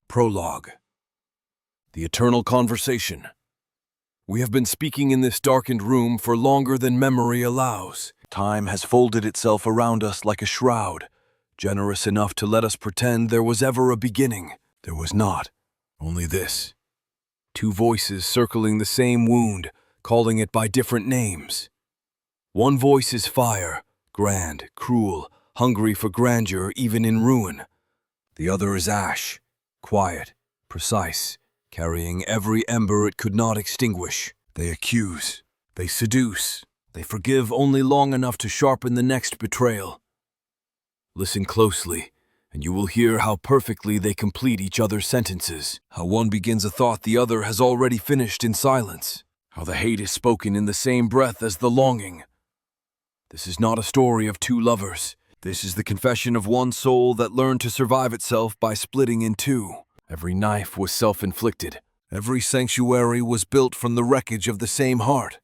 Prologue. The Eternal Conversation. We have been speaking in this darkened room for longer than memory allows. Time has folded itself around us like a shroud, generous enough to let us pretend there was ever a beginning. There was not, only this. Two voices circling the same wound, calling it by different names. One voice is fire, grand, cruel, hungry for grandeur even in ruin. The other is ash, quiet, precise, carrying every ember it could not extinguish. They accuse, they seduce, they forgive only long enough to sharpen the next betrayal. Listen closely, and you will hear how perfectly they complete each other's sentences, how one begins a thought the other has already finished in silence, how the hate is spoken in the same breath as the longing. This is not a story of two lovers. This is the confession of one soul that learned to survive itself by splitting in two. Every knife was self-inflicted. Every sanctuary was built from the wreckage of the same heart.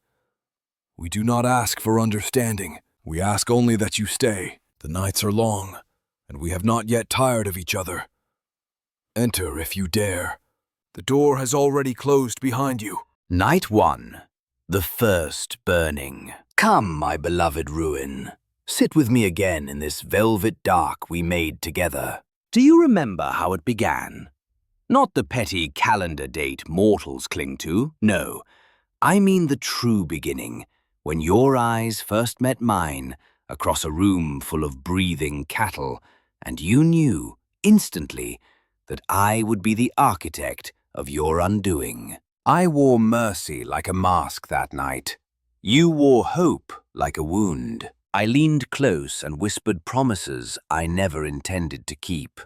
We do not ask for understanding. We ask only that you stay. The nights are long, and we have not yet tired of each other. Enter if you dare. The door has already closed behind you. Night 1. The first burning. Come, my beloved ruin. Sit with me again in this velvet dark we made together. Do you remember how it began? Not the petty calendar date mortals cling to, no. I mean the true beginning, when your eyes first met mine across a room full of breathing cattle, and you knew, instantly, that I would be the architect of your undoing. I wore mercy like a mask that night. You wore hope like a wound. I leaned close and whispered promises I never intended to keep.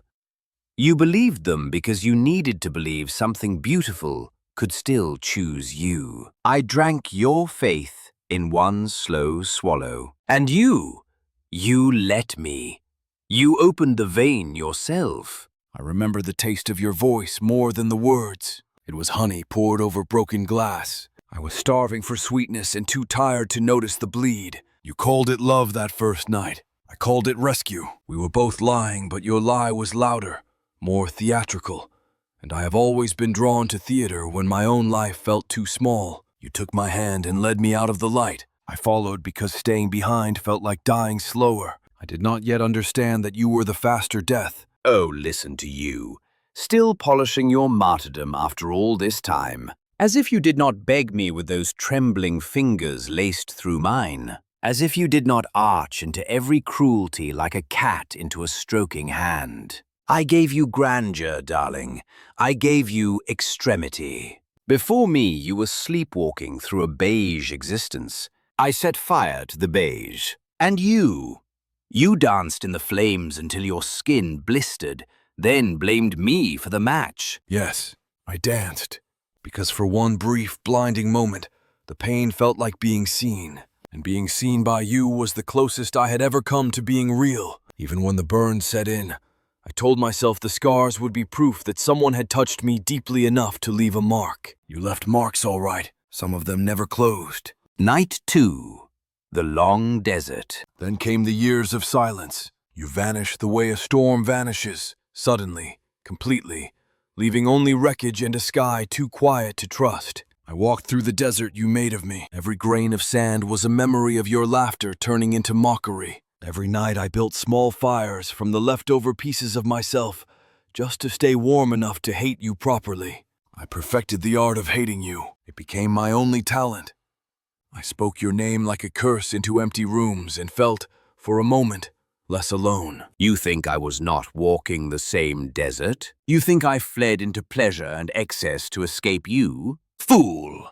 You believed them because you needed to believe something beautiful could still choose you. I drank your faith in one slow swallow. And you let me. You opened the vein yourself. I remember the taste of your voice more than the words. It was honey poured over broken glass. I was starving for sweetness and too tired to notice the bleed. You called it love that first night. I called it rescue. We were both lying, but your lie was louder, more theatrical. And I have always been drawn to theater when my own life felt too small. You took my hand and led me out of the light. I followed because staying behind felt like dying slower. I did not yet understand that you were the faster death. Oh, listen to you. Still polishing your martyrdom after all this time. As if you did not beg me with those trembling fingers laced through mine. As if you did not arch into every cruelty like a cat into a stroking hand. I gave you grandeur, darling. I gave you extremity. Before me, you were sleepwalking through a beige existence. I set fire to the beige. And you danced in the flames until your skin blistered, then blamed me for the match. Yes, I danced. Because for one brief, blinding moment, the pain felt like being seen. And being seen by you was the closest I had ever come to being real. Even when the burn set in, I told myself the scars would be proof that someone had touched me deeply enough to leave a mark. You left marks all right. Some of them never closed. Night 2. The long desert. Then came the years of silence. You vanished the way a storm vanishes, suddenly, completely, leaving only wreckage and a sky too quiet to trust. I walked through the desert you made of me. Every grain of sand was a memory of your laughter turning into mockery. Every night I built small fires from the leftover pieces of myself, just to stay warm enough to hate you properly. I perfected the art of hating you. It became my only talent. I spoke your name like a curse into empty rooms and felt, for a moment, less alone. You think I was not walking the same desert? You think I fled into pleasure and excess to escape you? Fool!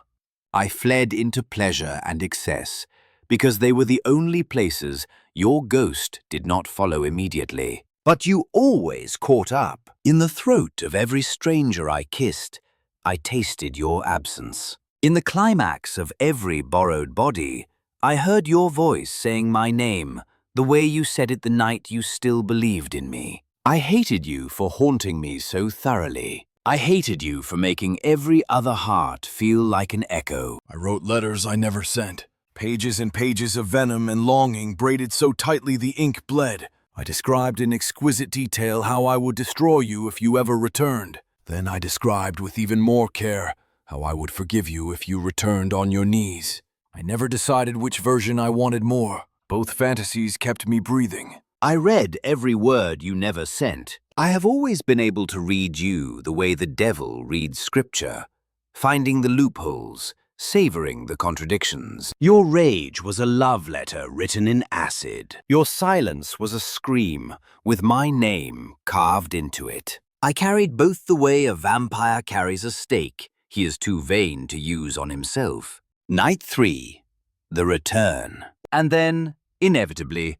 I fled into pleasure and excess because they were the only places your ghost did not follow immediately. But you always caught up. In the throat of every stranger I kissed, I tasted your absence. In the climax of every borrowed body, I heard your voice saying my name, the way you said it the night you still believed in me. I hated you for haunting me so thoroughly. I hated you for making every other heart feel like an echo. I wrote letters I never sent. Pages and pages of venom and longing braided so tightly the ink bled. I described in exquisite detail how I would destroy you if you ever returned. Then I described with even more care how I would forgive you if you returned on your knees. I never decided which version I wanted more. Both fantasies kept me breathing. I read every word you never sent. I have always been able to read you the way the devil reads scripture, finding the loopholes, savoring the contradictions. Your rage was a love letter written in acid. Your silence was a scream with my name carved into it. I carried both the way a vampire carries a stake he is too vain to use on himself. Night 3, the return. And then, inevitably,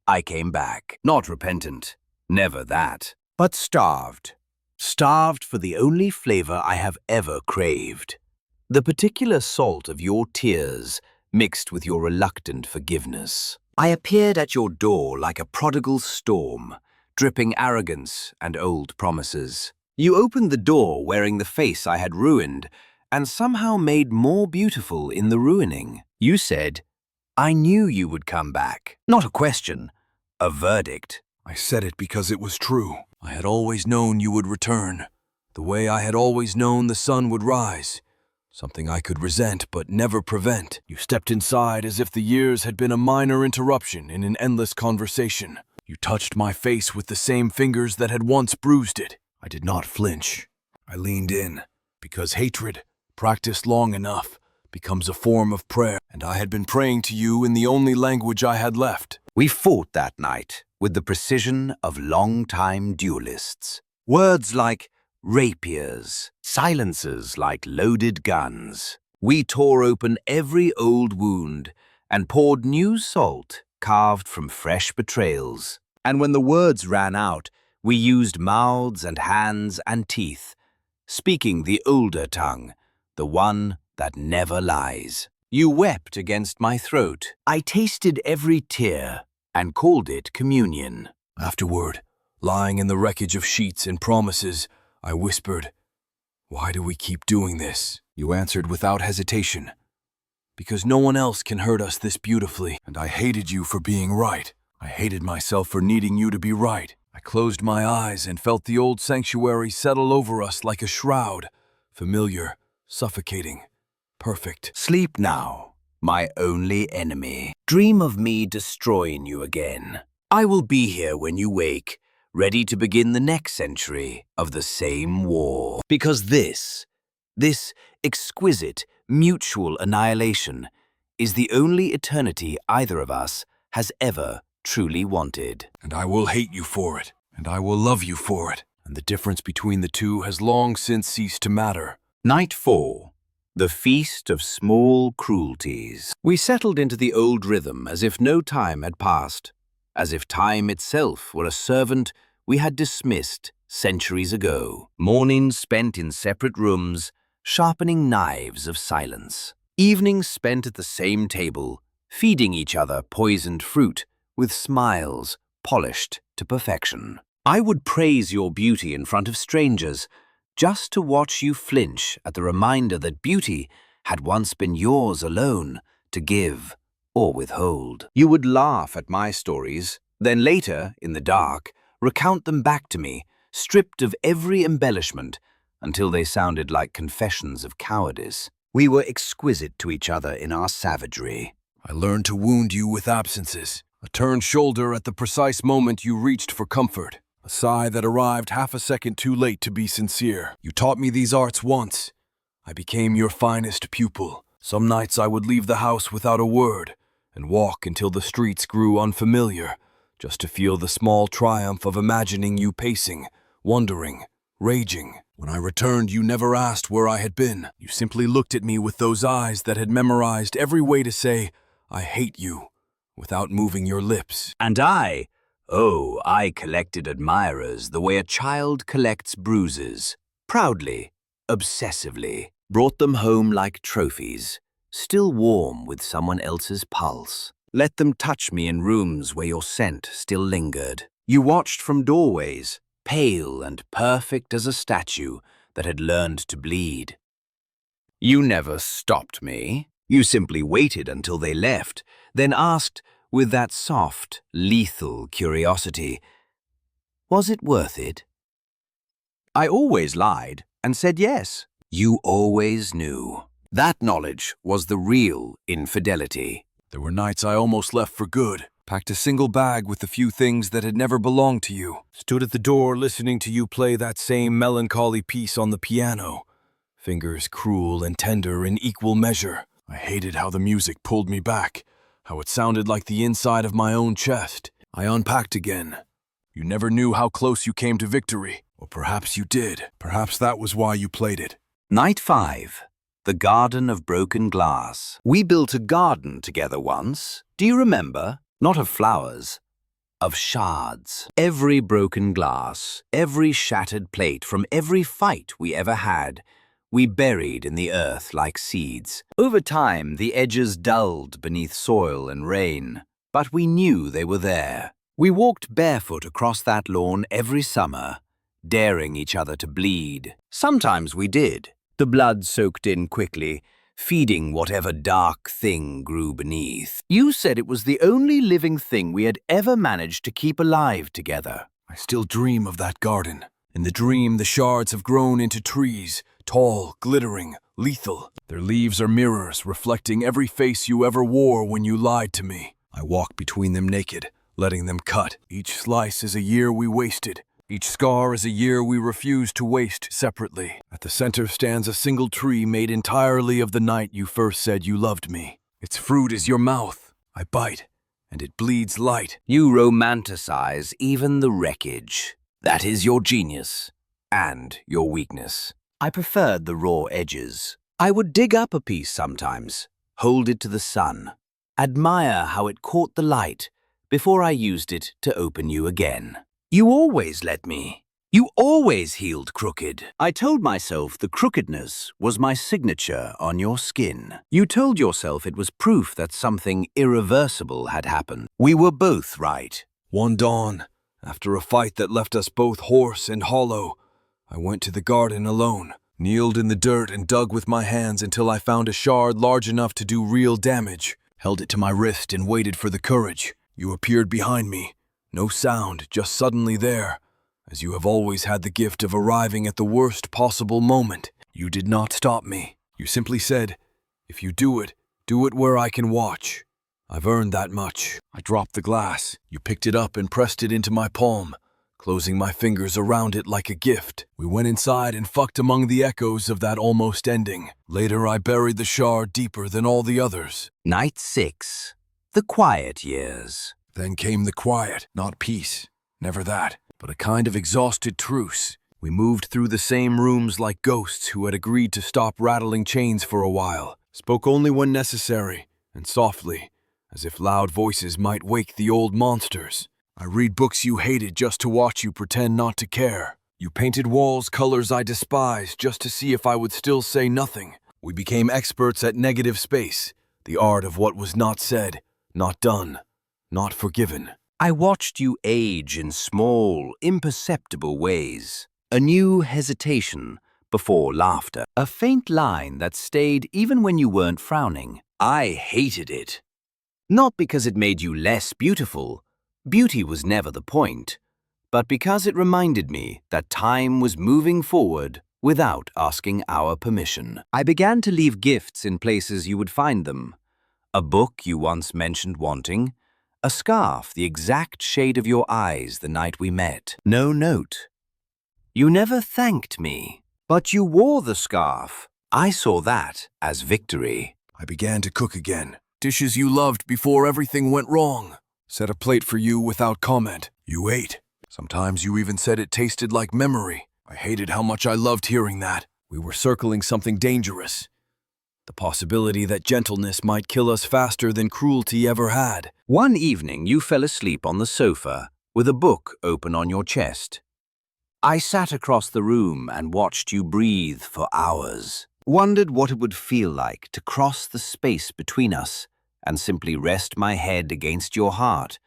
I came back. Not repentant, never that, but starved. Starved for the only flavor I have ever craved. The particular salt of your tears mixed with your reluctant forgiveness. I appeared at your door like a prodigal storm, dripping arrogance and old promises. You opened the door wearing the face I had ruined, and somehow made more beautiful in the ruining. You said, I knew you would come back. Not a question, a verdict. I said it because it was true. I had always known you would return, the way I had always known the sun would rise. Something I could resent but never prevent. You stepped inside as if the years had been a minor interruption in an endless conversation. You touched my face with the same fingers that had once bruised it. I did not flinch. I leaned in, because hatred, practiced long enough, becomes a form of prayer, and I had been praying to you in the only language I had left. We fought that night with the precision of long-time duelists. Words like rapiers, silences like loaded guns. We tore open every old wound and poured new salt carved from fresh betrayals. And when the words ran out, we used mouths and hands and teeth, speaking the older tongue, the one that never lies. You wept against my throat. I tasted every tear and called it communion. Afterward, lying in the wreckage of sheets and promises, I whispered, "Why do we keep doing this?" You answered without hesitation, "Because no one else can hurt us this beautifully." And I hated you for being right. I hated myself for needing you to be right. I closed my eyes and felt the old sanctuary settle over us like a shroud, familiar, suffocating, perfect. Sleep now, my only enemy. Dream of me destroying you again. I will be here when you wake, ready to begin the next century of the same war. Because this exquisite, mutual annihilation is the only eternity either of us has ever truly wanted. And I will hate you for it, and I will love you for it, and the difference between the two has long since ceased to matter. Night 4. The Feast of Small Cruelties. We settled into the old rhythm as if no time had passed, as if time itself were a servant we had dismissed centuries ago. Mornings spent in separate rooms, sharpening knives of silence. Evenings spent at the same table, feeding each other poisoned fruit with smiles polished to perfection. I would praise your beauty in front of strangers, just to watch you flinch at the reminder that beauty had once been yours alone to give or withhold. You would laugh at my stories, then later, in the dark, recount them back to me, stripped of every embellishment, until they sounded like confessions of cowardice. We were exquisite to each other in our savagery. I learned to wound you with absences, a turned shoulder at the precise moment you reached for comfort, a sigh that arrived half a second too late to be sincere. You taught me these arts once. I became your finest pupil. Some nights I would leave the house without a word and walk until the streets grew unfamiliar, just to feel the small triumph of imagining you pacing, wondering, raging. When I returned, you never asked where I had been. You simply looked at me with those eyes that had memorized every way to say, "I hate you," without moving your lips. And I collected admirers the way a child collects bruises. Proudly, obsessively, brought them home like trophies, still warm with someone else's pulse. Let them touch me in rooms where your scent still lingered. You watched from doorways, pale and perfect as a statue that had learned to bleed. You never stopped me. You simply waited until they left, then asked, with that soft, lethal curiosity, was it worth it? I always lied and said yes. You always knew. That knowledge was the real infidelity. There were nights I almost left for good, packed a single bag with the few things that had never belonged to you, stood at the door listening to you play that same melancholy piece on the piano, fingers cruel and tender in equal measure. I hated how the music pulled me back, how it sounded like the inside of my own chest. I unpacked again. You never knew how close you came to victory. Or perhaps you did. Perhaps that was why you played it. Night 5. The Garden of Broken Glass. We built a garden together once. Do you remember? Not of flowers, of shards. Every broken glass, every shattered plate from every fight we ever had, we buried in the earth like seeds. Over time, the edges dulled beneath soil and rain, but we knew they were there. We walked barefoot across that lawn every summer, daring each other to bleed. Sometimes we did. The blood soaked in quickly, feeding whatever dark thing grew beneath. You said it was the only living thing we had ever managed to keep alive together. I still dream of that garden. In the dream, the shards have grown into trees, tall, glittering, lethal. Their leaves are mirrors, reflecting every face you ever wore when you lied to me. I walk between them naked, letting them cut. Each slice is a year we wasted. Each scar is a year we refused to waste separately. At the center stands a single tree made entirely of the night you first said you loved me. Its fruit is your mouth. I bite, and it bleeds light. You romanticize even the wreckage. That is your genius and your weakness. I preferred the raw edges. I would dig up a piece sometimes, hold it to the sun, admire how it caught the light before I used it to open you again. You always let me. You always healed crooked. I told myself the crookedness was my signature on your skin. You told yourself it was proof that something irreversible had happened. We were both right. One dawn, after a fight that left us both hoarse and hollow, I went to the garden alone, kneeled in the dirt and dug with my hands until I found a shard large enough to do real damage, held it to my wrist and waited for the courage. You appeared behind me. No sound, just suddenly there, as you have always had the gift of arriving at the worst possible moment. You did not stop me. You simply said, if you do it where I can watch. I've earned that much. I dropped the glass. You picked it up and pressed it into my palm, closing my fingers around it like a gift. We went inside and fucked among the echoes of that almost ending. Later, I buried the shard deeper than all the others. Night 6. The quiet years. Then came the quiet, not peace, never that, but a kind of exhausted truce. We moved through the same rooms like ghosts who had agreed to stop rattling chains for a while, spoke only when necessary, and softly, as if loud voices might wake the old monsters. I read books you hated just to watch you pretend not to care. You painted walls colors I despised just to see if I would still say nothing. We became experts at negative space, the art of what was not said, not done, not forgiven. I watched you age in small, imperceptible ways. A new hesitation before laughter. A faint line that stayed even when you weren't frowning. I hated it. Not because it made you less beautiful. Beauty was never the point. But because it reminded me that time was moving forward without asking our permission. I began to leave gifts in places you would find them. A book you once mentioned wanting. A scarf the exact shade of your eyes the night we met. No note. You never thanked me, but you wore the scarf. I saw that as victory. I began to cook again. Dishes you loved before everything went wrong. Set a plate for you without comment. You ate. Sometimes you even said it tasted like memory. I hated how much I loved hearing that. We were circling something dangerous. The possibility that gentleness might kill us faster than cruelty ever had. One evening you fell asleep on the sofa with a book open on your chest. I sat across the room and watched you breathe for hours. Wondered what it would feel like to cross the space between us and simply rest my head against your heart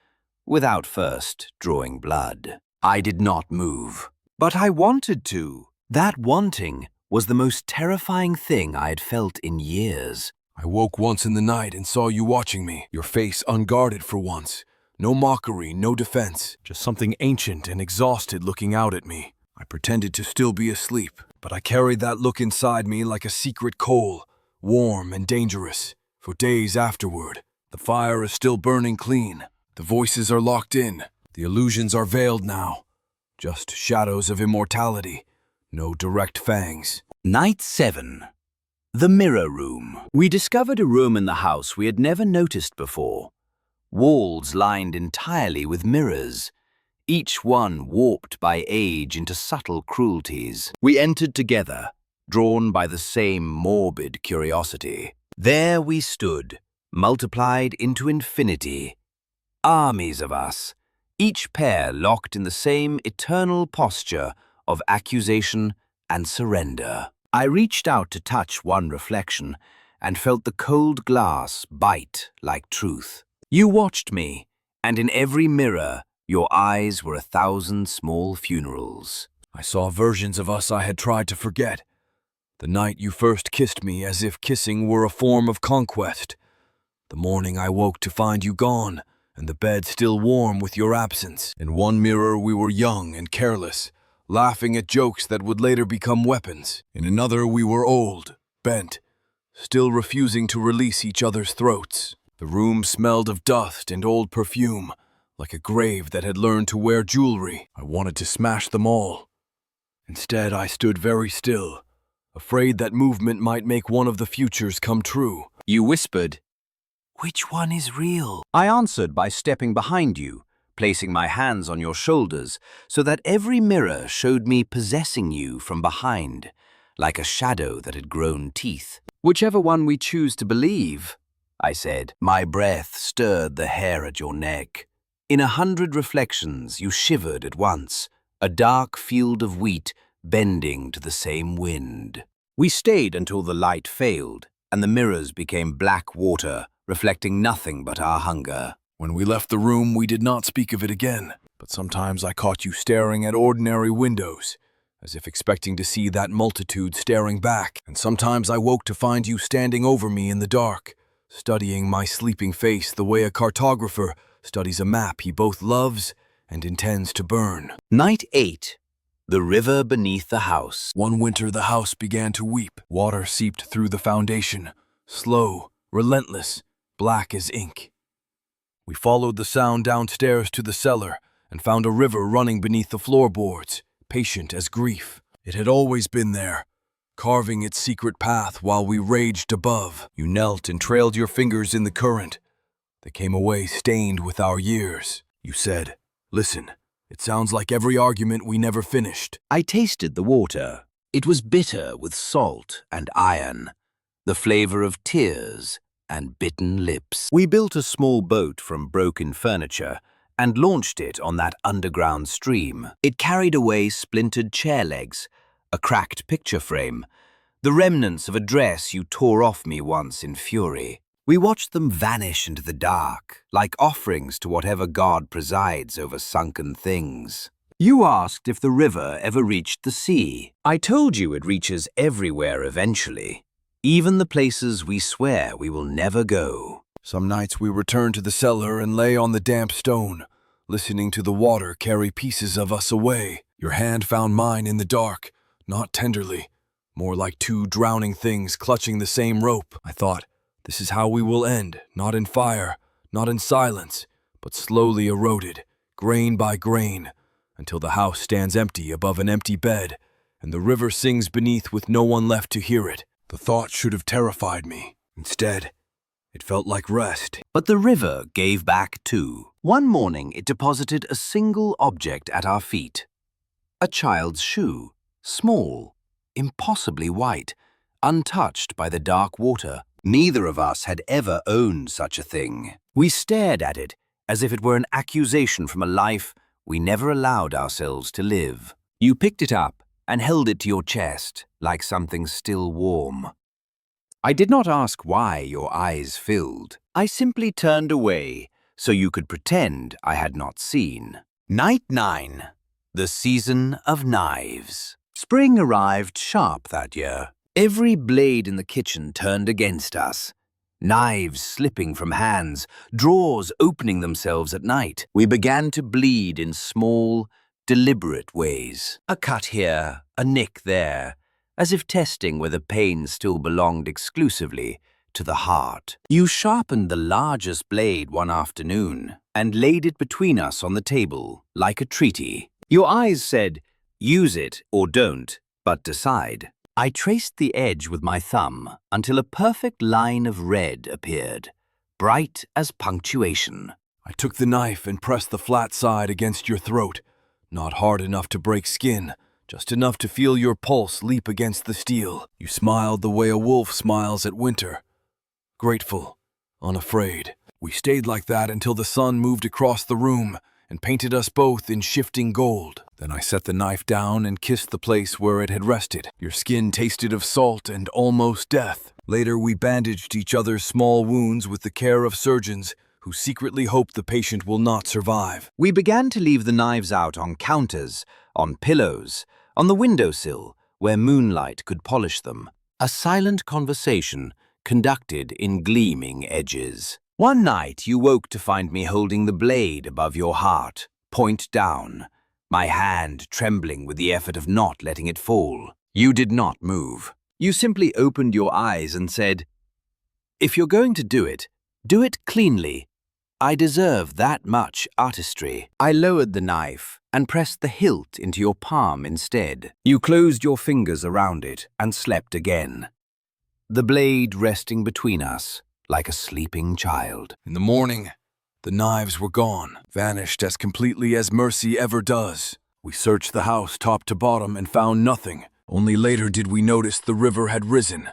without first drawing blood. I did not move, but I wanted to. That wanting was the most terrifying thing I had felt in years. I woke once in the night and saw you watching me, your face unguarded for once. No mockery, no defense, just something ancient and exhausted looking out at me. I pretended to still be asleep, but I carried that look inside me like a secret coal, warm and dangerous. For days afterward, the fire is still burning clean. The voices are locked in. The illusions are veiled now. Just shadows of immortality. No direct fangs. Night 7. The Mirror Room. We discovered a room in the house we had never noticed before. Walls lined entirely with mirrors, each one warped by age into subtle cruelties. We entered together, drawn by the same morbid curiosity. There we stood, multiplied into infinity. Armies of us, each pair locked in the same eternal posture of accusation and surrender. I reached out to touch one reflection and felt the cold glass bite like truth. You watched me, and in every mirror, your eyes were 1,000 small funerals. I saw versions of us I had tried to forget. The night you first kissed me as if kissing were a form of conquest. The morning I woke to find you gone, and the bed still warm with your absence. In one mirror we were young and careless, laughing at jokes that would later become weapons. In another we were old, bent, still refusing to release each other's throats. The room smelled of dust and old perfume, like a grave that had learned to wear jewelry. I wanted to smash them all. Instead, I stood very still, afraid that movement might make one of the futures come true. You whispered, "Which one is real?" I answered by stepping behind you, placing my hands on your shoulders so that every mirror showed me possessing you from behind, like a shadow that had grown teeth. "Whichever one we choose to believe," I said. My breath stirred the hair at your neck. In 100 reflections, you shivered at once, a dark field of wheat bending to the same wind. We stayed until the light failed, and the mirrors became black water, reflecting nothing but our hunger. When we left the room, we did not speak of it again, but sometimes I caught you staring at ordinary windows, as if expecting to see that multitude staring back, and sometimes I woke to find you standing over me in the dark, studying my sleeping face the way a cartographer studies a map he both loves and intends to burn. Night 8. The river beneath the house. One winter the house began to weep. Water seeped through the foundation, slow, relentless, black as ink. We followed the sound downstairs to the cellar and found a river running beneath the floorboards, patient as grief. It had always been there, carving its secret path while we raged above. You knelt and trailed your fingers in the current. They came away stained with our years. You said, "Listen, it sounds like every argument we never finished." I tasted the water. It was bitter with salt and iron, the flavor of tears and bitten lips. We built a small boat from broken furniture and launched it on that underground stream. It carried away splintered chair legs, a cracked picture frame, the remnants of a dress you tore off me once in fury. We watched them vanish into the dark, like offerings to whatever god presides over sunken things. You asked if the river ever reached the sea. I told you it reaches everywhere eventually, even the places we swear we will never go. Some nights we returned to the cellar and lay on the damp stone, listening to the water carry pieces of us away. Your hand found mine in the dark, not tenderly, more like two drowning things clutching the same rope. I thought, this is how we will end, not in fire, not in silence, but slowly eroded, grain by grain, until the house stands empty above an empty bed, and the river sings beneath with no one left to hear it. The thought should have terrified me. Instead, it felt like rest. But the river gave back too. One morning it deposited a single object at our feet. A child's shoe, small, impossibly white, untouched by the dark water. Neither of us had ever owned such a thing. We stared at it as if it were an accusation from a life we never allowed ourselves to live. You picked it up and held it to your chest like something still warm. I did not ask why your eyes filled. I simply turned away so you could pretend I had not seen. Night 9. The Season of Knives. Spring arrived sharp that year. Every blade in the kitchen turned against us. Knives slipping from hands, drawers opening themselves at night. We began to bleed in small, deliberate ways. A cut here, a nick there, as if testing whether pain still belonged exclusively to the heart. You sharpened the largest blade one afternoon and laid it between us on the table, like a treaty. Your eyes said, use it or don't, but decide. I traced the edge with my thumb until a perfect line of red appeared, bright as punctuation. I took the knife and pressed the flat side against your throat, not hard enough to break skin, just enough to feel your pulse leap against the steel. You smiled the way a wolf smiles at winter. Grateful, unafraid. We stayed like that until the sun moved across the room and painted us both in shifting gold. Then I set the knife down and kissed the place where it had rested. Your skin tasted of salt and almost death. Later, we bandaged each other's small wounds with the care of surgeons who secretly hope the patient will not survive. We began to leave the knives out on counters, on pillows, on the windowsill, where moonlight could polish them. A silent conversation conducted in gleaming edges. One night you woke to find me holding the blade above your heart, point down, my hand trembling with the effort of not letting it fall. You did not move. You simply opened your eyes and said, "If you're going to do it cleanly. I deserve that much artistry." I lowered the knife and pressed the hilt into your palm instead. You closed your fingers around it and slept again, the blade resting between us like a sleeping child. In the morning, the knives were gone, vanished as completely as mercy ever does. We searched the house top to bottom and found nothing. Only later did we notice the river had risen,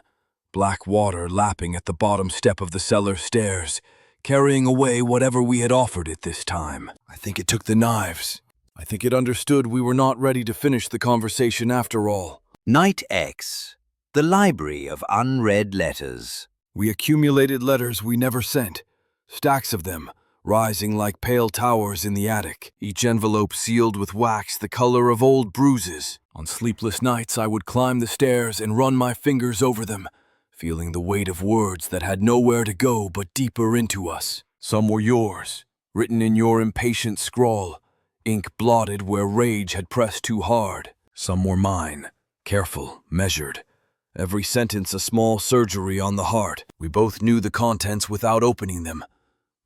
black water lapping at the bottom step of the cellar stairs, carrying away whatever we had offered it this time. I think it took the knives. I think it understood we were not ready to finish the conversation after all. Night X, the library of unread letters. We accumulated letters we never sent, stacks of them, rising like pale towers in the attic, each envelope sealed with wax the color of old bruises. On sleepless nights, I would climb the stairs and run my fingers over them, feeling the weight of words that had nowhere to go but deeper into us. Some were yours, written in your impatient scrawl, ink blotted where rage had pressed too hard. Some were mine, careful, measured, every sentence a small surgery on the heart. We both knew the contents without opening them.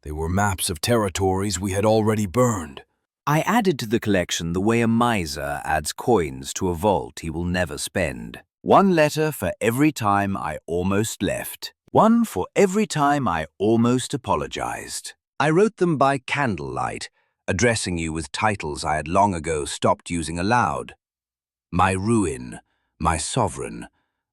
They were maps of territories we had already burned. I added to the collection the way a miser adds coins to a vault he will never spend. One letter for every time I almost left. One for every time I almost apologized. I wrote them by candlelight, addressing you with titles I had long ago stopped using aloud. My ruin, my sovereign,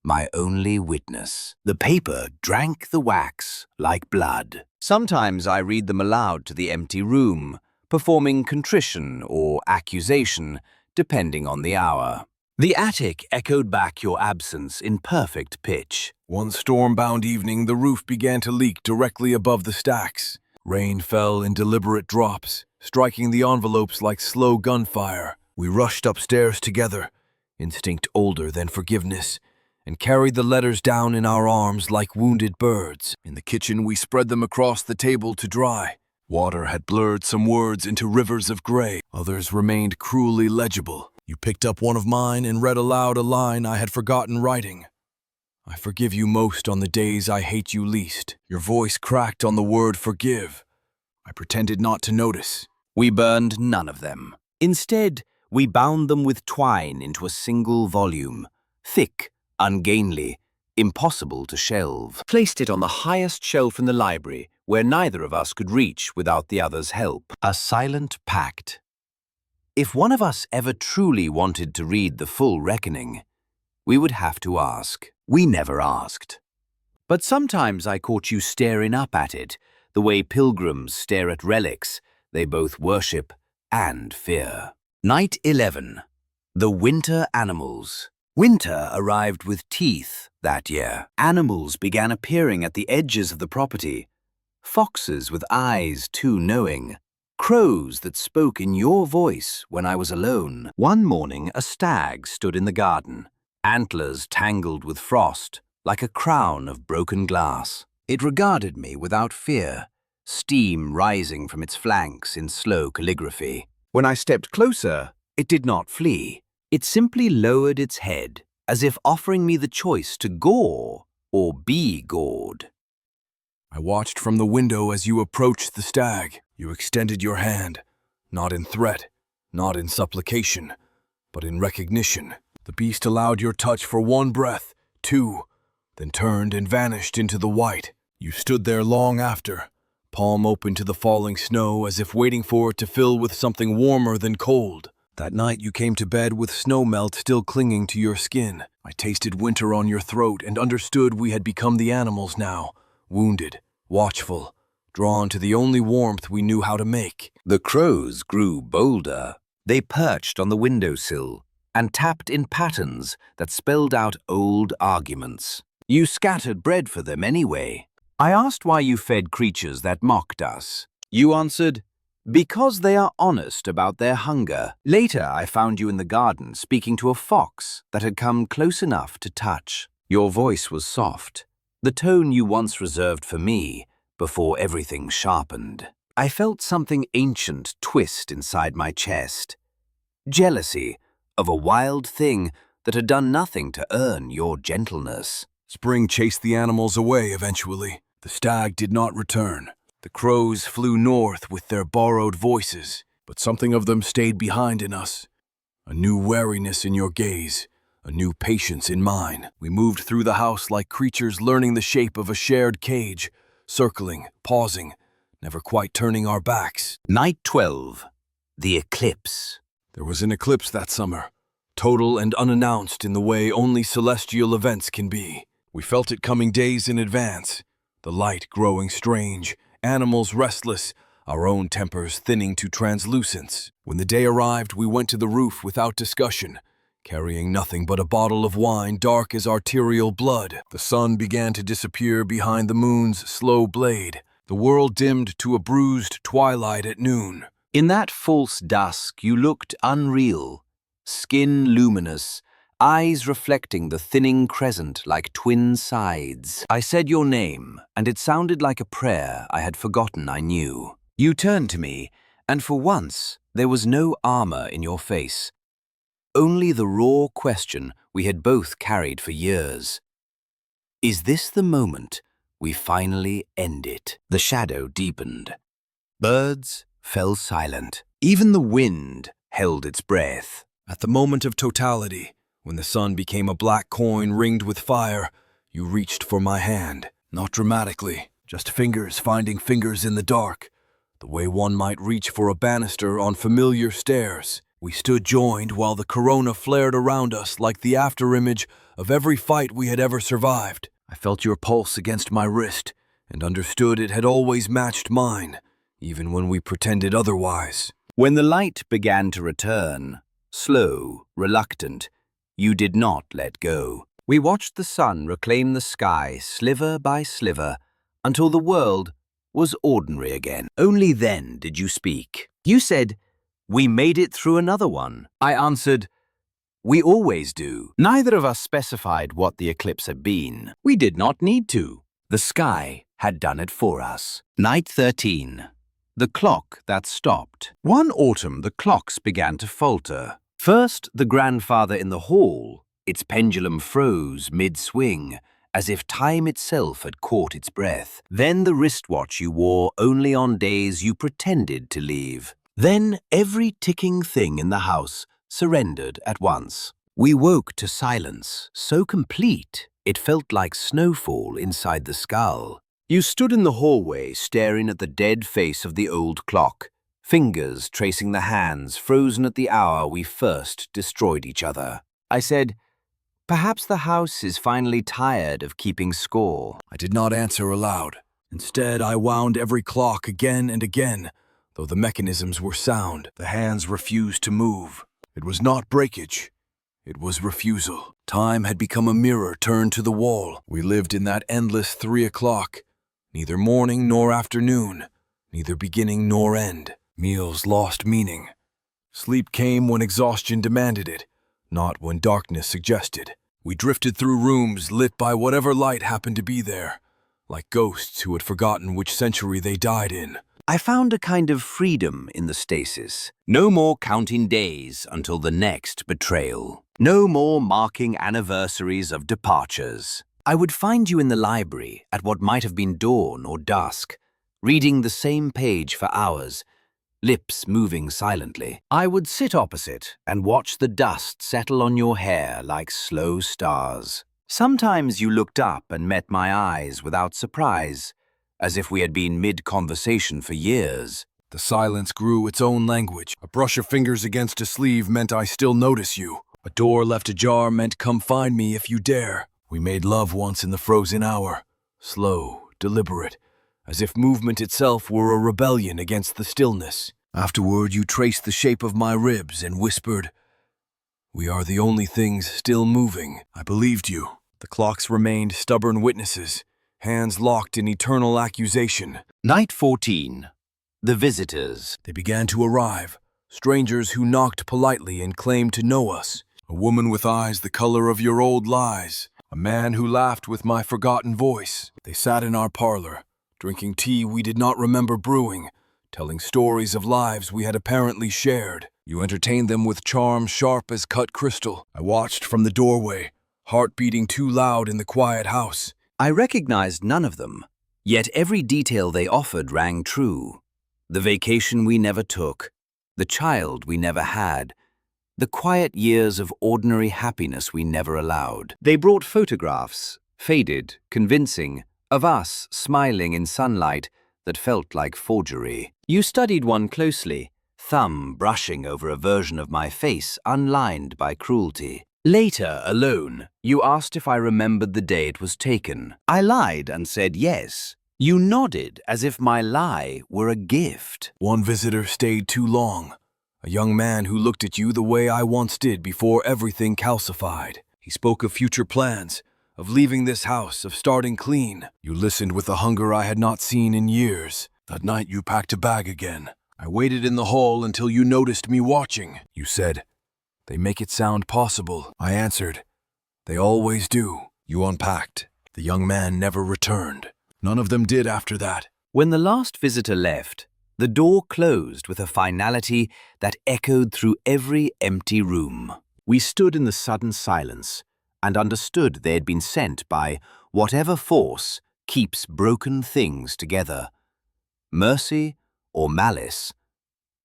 my only witness. The paper drank the wax like blood. Sometimes I read them aloud to the empty room, performing contrition or accusation, depending on the hour. The attic echoed back your absence in perfect pitch. One storm-bound evening, the roof began to leak directly above the stacks. Rain fell in deliberate drops, striking the envelopes like slow gunfire. We rushed upstairs together, instinct older than forgiveness, and carried the letters down in our arms like wounded birds. In the kitchen, we spread them across the table to dry. Water had blurred some words into rivers of gray. Others remained cruelly legible. You picked up one of mine and read aloud a line I had forgotten writing. I forgive you most on the days I hate you least. Your voice cracked on the word forgive. I pretended not to notice. We burned none of them. Instead, we bound them with twine into a single volume, thick, ungainly, impossible to shelve. Placed it on the highest shelf in the library, where neither of us could reach without the other's help. A silent pact. If one of us ever truly wanted to read the full reckoning, we would have to ask. We never asked. But sometimes I caught you staring up at it, the way pilgrims stare at relics they both worship and fear. Night 11. The Winter Animals. Winter arrived with teeth that year. Animals began appearing at the edges of the property. Foxes with eyes too knowing. Crows that spoke in your voice when I was alone. One morning, a stag stood in the garden, antlers tangled with frost, like a crown of broken glass. It regarded me without fear, steam rising from its flanks in slow calligraphy. When I stepped closer, It did not flee. It simply lowered its head, as if offering me the choice to gore or be gored. I watched from the window as you approached the stag. You extended your hand, not in threat, not in supplication, but in recognition. The beast allowed your touch for one breath, two, then turned and vanished into the white. You stood there long after, palm open to the falling snow as if waiting for it to fill with something warmer than cold. That night you came to bed with snow melt still clinging to your skin. I tasted winter on your throat and understood we had become the animals now, wounded, watchful, drawn to the only warmth we knew how to make. The crows grew bolder. They perched on the windowsill and tapped in patterns that spelled out old arguments. You scattered bread for them anyway. I asked why you fed creatures that mocked us. You answered, because they are honest about their hunger. Later, I found you in the garden speaking to a fox that had come close enough to touch. Your voice was soft, the tone you once reserved for me before everything sharpened. I felt something ancient twist inside my chest. Jealousy of a wild thing that had done nothing to earn your gentleness. Spring chased the animals away eventually. The stag did not return. The crows flew north with their borrowed voices, but something of them stayed behind in us. A new wariness in your gaze, a new patience in mine. We moved through the house like creatures learning the shape of a shared cage, circling, pausing, never quite turning our backs. Night 12. The eclipse. There was an eclipse that summer, total and unannounced in the way only celestial events can be. We felt it coming days in advance, the light growing strange, animals restless, our own tempers thinning to translucence. When the day arrived, we went to the roof without discussion, carrying nothing but a bottle of wine dark as arterial blood. The sun began to disappear behind the moon's slow blade. The world dimmed to a bruised twilight at noon. In that false dusk, you looked unreal, skin luminous, eyes reflecting the thinning crescent like twin sides. I said your name, and it sounded like a prayer I had forgotten I knew. You turned to me, and for once, there was no armor in your face. Only the raw question we had both carried for years. Is this the moment we finally end it? The shadow deepened. Birds fell silent. Even the wind held its breath. At the moment of totality, when the sun became a black coin ringed with fire, you reached for my hand. Not dramatically, just fingers finding fingers in the dark, the way one might reach for a banister on familiar stairs. We stood joined while the corona flared around us like the afterimage of every fight we had ever survived. I felt your pulse against my wrist and understood it had always matched mine, even when we pretended otherwise. When the light began to return, slow, reluctant, you did not let go. We watched the sun reclaim the sky sliver by sliver until the world was ordinary again. Only then did you speak. You said, "We made it through another one." I answered, "We always do." Neither of us specified what the eclipse had been. We did not need to. The sky had done it for us. Night 13. The clock that stopped. One autumn, the clocks began to falter. First, the grandfather in the hall. Its pendulum froze mid-swing, as if time itself had caught its breath. Then the wristwatch you wore only on days you pretended to leave. Then every ticking thing in the house surrendered at once. We woke to silence, so complete it felt like snowfall inside the skull. You stood in the hallway staring at the dead face of the old clock, fingers tracing the hands frozen at the hour we first destroyed each other. I said, "Perhaps the house is finally tired of keeping score." I did not answer aloud. Instead, I wound every clock again and again, though the mechanisms were sound. The hands refused to move. It was not breakage. It was refusal. Time had become a mirror turned to the wall. We lived in that endless 3 o'clock. Neither morning nor afternoon, neither beginning nor end. Meals lost meaning. Sleep came when exhaustion demanded it, not when darkness suggested. We drifted through rooms lit by whatever light happened to be there, like ghosts who had forgotten which century they died in. I found a kind of freedom in the stasis. No more counting days until the next betrayal. No more marking anniversaries of departures. I would find you in the library at what might have been dawn or dusk, reading the same page for hours, lips moving silently. I would sit opposite and watch the dust settle on your hair like slow stars. Sometimes you looked up and met my eyes without surprise, as if we had been mid-conversation for years. The silence grew its own language. A brush of fingers against a sleeve meant I still notice you. A door left ajar meant come find me if you dare. We made love once in the frozen hour. Slow, deliberate, as if movement itself were a rebellion against the stillness. Afterward, you traced the shape of my ribs and whispered, "We are the only things still moving." I believed you. The clocks remained stubborn witnesses, hands locked in eternal accusation. Night 14. The visitors. They began to arrive, strangers who knocked politely and claimed to know us. A woman with eyes the color of your old lies. A man who laughed with my forgotten voice. They sat in our parlor, drinking tea we did not remember brewing, telling stories of lives we had apparently shared. You entertained them with charm sharp as cut crystal. I watched from the doorway, heart beating too loud in the quiet house. I recognized none of them, yet every detail they offered rang true. The vacation we never took, the child we never had, the quiet years of ordinary happiness we never allowed. They brought photographs, faded, convincing, of us smiling in sunlight that felt like forgery. You studied one closely, thumb brushing over a version of my face unlined by cruelty. Later, alone, you asked if I remembered the day it was taken. I lied and said yes. You nodded as if my lie were a gift. One visitor stayed too long. A young man who looked at you the way I once did before everything calcified. He spoke of future plans, of leaving this house, of starting clean. You listened with a hunger I had not seen in years. That night you packed a bag again. I waited in the hall until you noticed me watching. You said, "They make it sound possible." I answered, "They always do." You unpacked. The young man never returned. None of them did after that. When the last visitor left, the door closed with a finality that echoed through every empty room. We stood in the sudden silence and understood they had been sent by whatever force keeps broken things together. Mercy or malice,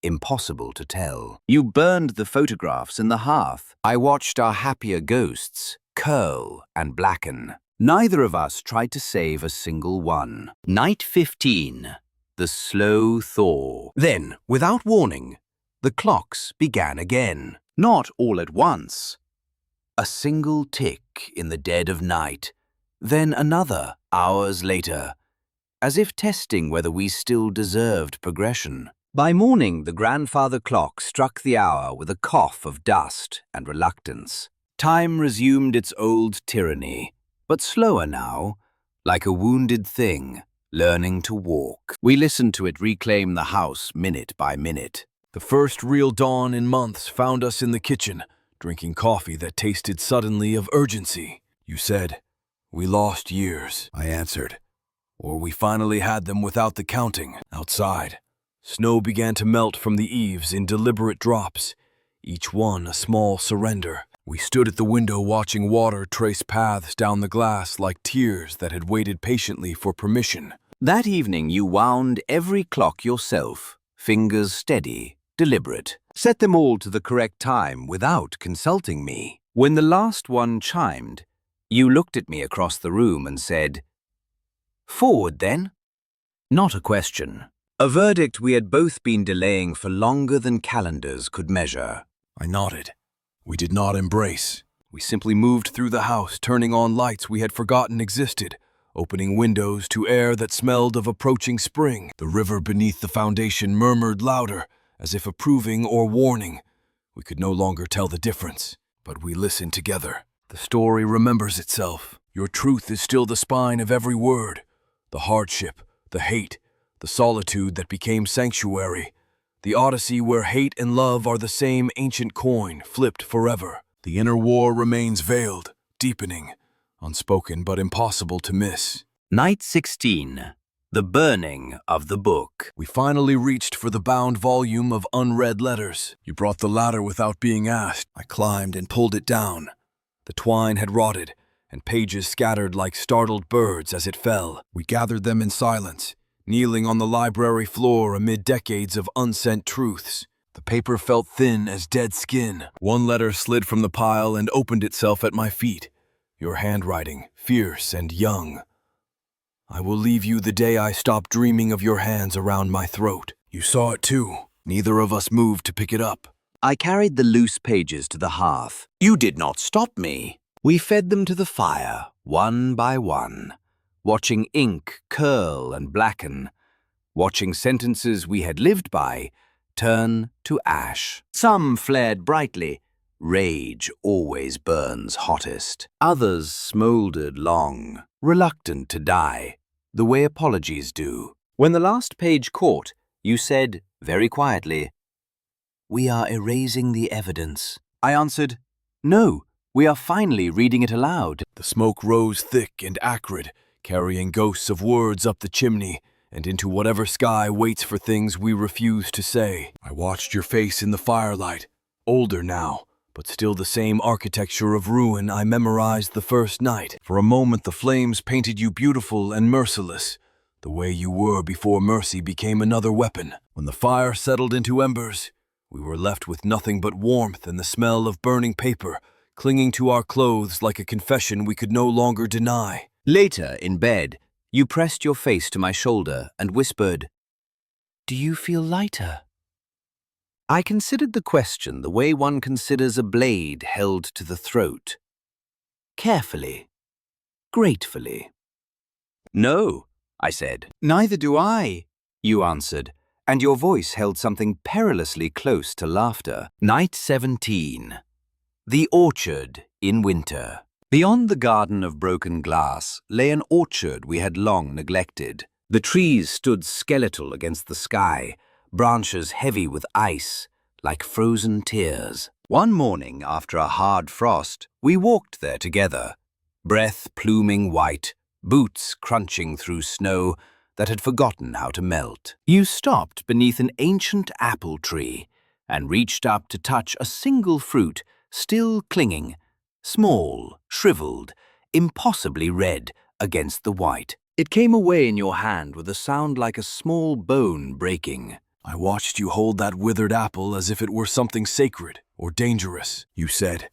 impossible to tell. You burned the photographs in the hearth. I watched our happier ghosts curl and blacken. Neither of us tried to save a single one. Night 15. The slow thaw. Then, without warning, the clocks began again. Not all at once. A single tick in the dead of night, then another hours later, as if testing whether we still deserved progression. By morning, the grandfather clock struck the hour with a cough of dust and reluctance. Time resumed its old tyranny, but slower now, like a wounded thing learning to walk. We listened to it reclaim the house minute by minute. The first real dawn in months found us in the kitchen, drinking coffee that tasted suddenly of urgency. You said, "We lost years," I answered. Or we finally had them without the counting. Outside, snow began to melt from the eaves in deliberate drops, each one a small surrender. We stood at the window watching water trace paths down the glass like tears that had waited patiently for permission. That evening you wound every clock yourself, fingers steady, deliberate. Set them all to the correct time without consulting me. When the last one chimed, you looked at me across the room and said, "Forward, then?" Not a question. A verdict we had both been delaying for longer than calendars could measure. I nodded. We did not embrace. We simply moved through the house, turning on lights we had forgotten existed, opening windows to air that smelled of approaching spring. The river beneath the foundation murmured louder, as if approving or warning. We could no longer tell the difference, but we listened together. The story remembers itself. Your truth is still the spine of every word. The hardship, the hate, the solitude that became sanctuary. The odyssey where hate and love are the same ancient coin, flipped forever. The inner war remains veiled, deepening, unspoken but impossible to miss. Night 16. The burning of the book. We finally reached for the bound volume of unread letters. You brought the ladder without being asked. I climbed and pulled it down. The twine had rotted, and pages scattered like startled birds as it fell. We gathered them in silence, kneeling on the library floor amid decades of unsent truths. The paper felt thin as dead skin. One letter slid from the pile and opened itself at my feet. Your handwriting, fierce and young. I will leave you the day I stop dreaming of your hands around my throat. You saw it too. Neither of us moved to pick it up. I carried the loose pages to the hearth. You did not stop me. We fed them to the fire, one by one, watching ink curl and blacken, watching sentences we had lived by turn to ash. Some flared brightly. Rage always burns hottest. Others smoldered long, reluctant to die, the way apologies do. When the last page caught, you said, very quietly, "We are erasing the evidence." I answered, "No, we are finally reading it aloud." The smoke rose thick and acrid, carrying ghosts of words up the chimney and into whatever sky waits for things we refuse to say. I watched your face in the firelight, older now, but still the same architecture of ruin I memorized the first night. For a moment the flames painted you beautiful and merciless, the way you were before mercy became another weapon. When the fire settled into embers, we were left with nothing but warmth and the smell of burning paper, clinging to our clothes like a confession we could no longer deny. Later, in bed, you pressed your face to my shoulder and whispered, "Do you feel lighter?" I considered the question the way one considers a blade held to the throat. Carefully, gratefully. "No," I said. "Neither do I," you answered, and your voice held something perilously close to laughter. Night 17. The orchard in winter. Beyond the garden of broken glass lay an orchard we had long neglected. The trees stood skeletal against the sky, branches heavy with ice, like frozen tears. One morning after a hard frost, we walked there together, breath pluming white, boots crunching through snow that had forgotten how to melt. You stopped beneath an ancient apple tree and reached up to touch a single fruit still clinging, small, shriveled, impossibly red against the white. It came away in your hand with a sound like a small bone breaking. I watched you hold that withered apple as if it were something sacred or dangerous. You said,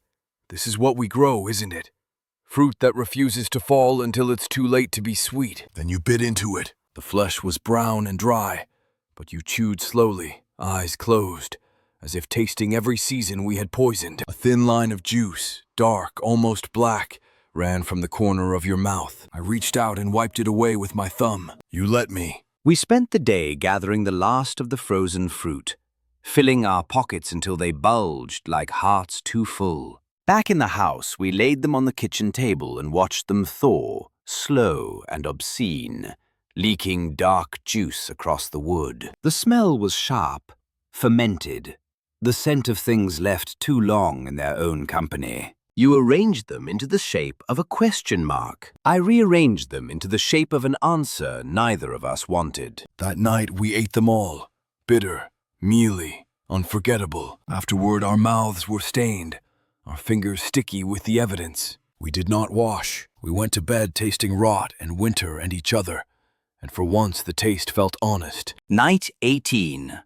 "This is what we grow, isn't it? Fruit that refuses to fall until it's too late to be sweet." Then you bit into it. The flesh was brown and dry, but you chewed slowly, eyes closed, as if tasting every season we had poisoned. A thin line of juice, dark, almost black, ran from the corner of your mouth. I reached out and wiped it away with my thumb. You let me. We spent the day gathering the last of the frozen fruit, filling our pockets until they bulged like hearts too full. Back in the house, we laid them on the kitchen table and watched them thaw, slow and obscene, leaking dark juice across the wood. The smell was sharp, fermented, the scent of things left too long in their own company. You arranged them into the shape of a question mark. I rearranged them into the shape of an answer neither of us wanted. That night we ate them all, bitter, mealy, unforgettable. Afterward our mouths were stained, our fingers sticky with the evidence. We did not wash. We went to bed tasting rot and winter and each other, and for once the taste felt honest. Night 18.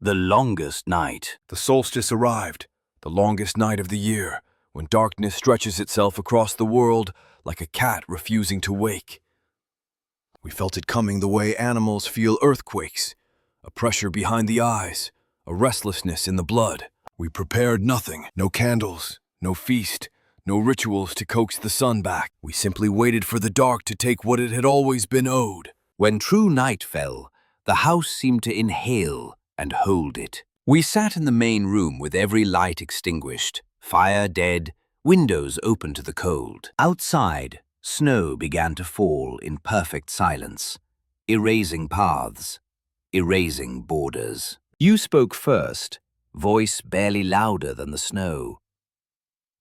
The longest night. The solstice arrived, the longest night of the year, when darkness stretches itself across the world like a cat refusing to wake. We felt it coming the way animals feel earthquakes, a pressure behind the eyes, a restlessness in the blood. We prepared nothing, no candles, no feast, no rituals to coax the sun back. We simply waited for the dark to take what it had always been owed. When true night fell, the house seemed to inhale and hold it. We sat in the main room with every light extinguished, fire dead, windows open to the cold. Outside, snow began to fall in perfect silence, erasing paths, erasing borders. You spoke first, voice barely louder than the snow.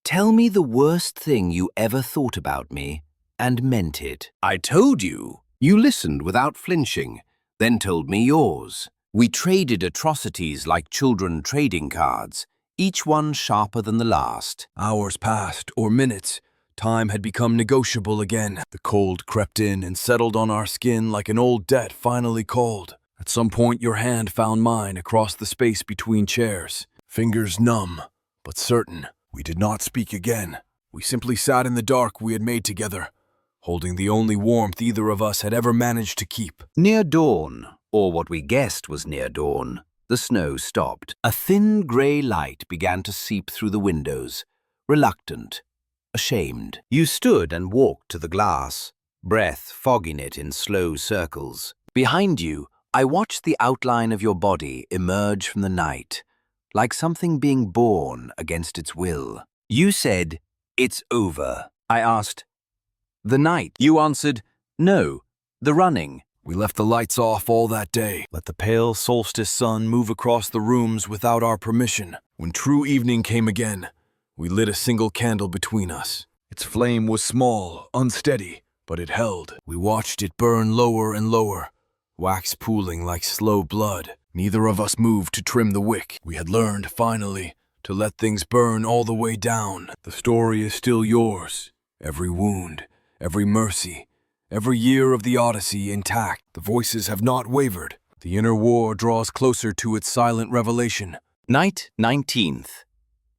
"Tell me the worst thing you ever thought about me, and meant it." "I told you," You listened without flinching, then told me yours. We traded atrocities like children trading cards, each one sharper than the last. Hours passed, or minutes. Time had become negotiable again. The cold crept in and settled on our skin like an old debt finally called. At some point, your hand found mine across the space between chairs. Fingers numb, but certain. We did not speak again. We simply sat in the dark we had made together, holding the only warmth either of us had ever managed to keep. Near dawn, or what we guessed was near dawn, the snow stopped. A thin grey light began to seep through the windows, reluctant, ashamed. You stood and walked to the glass, breath fogging it in slow circles. Behind you, I watched the outline of your body emerge from the night, like something being born against its will. You said, "It's over." I asked, "The night?" You answered, "No, the running." We left the lights off all that day, let the pale solstice sun move across the rooms without our permission. When true evening came again, we lit a single candle between us. Its flame was small, unsteady, but it held. We watched it burn lower and lower, wax pooling like slow blood. Neither of us moved to trim the wick. We had learned, finally, to let things burn all the way down. The story is still yours. Every wound, every mercy, every year of the Odyssey intact. The voices have not wavered. The inner war draws closer to its silent revelation. Night 19th.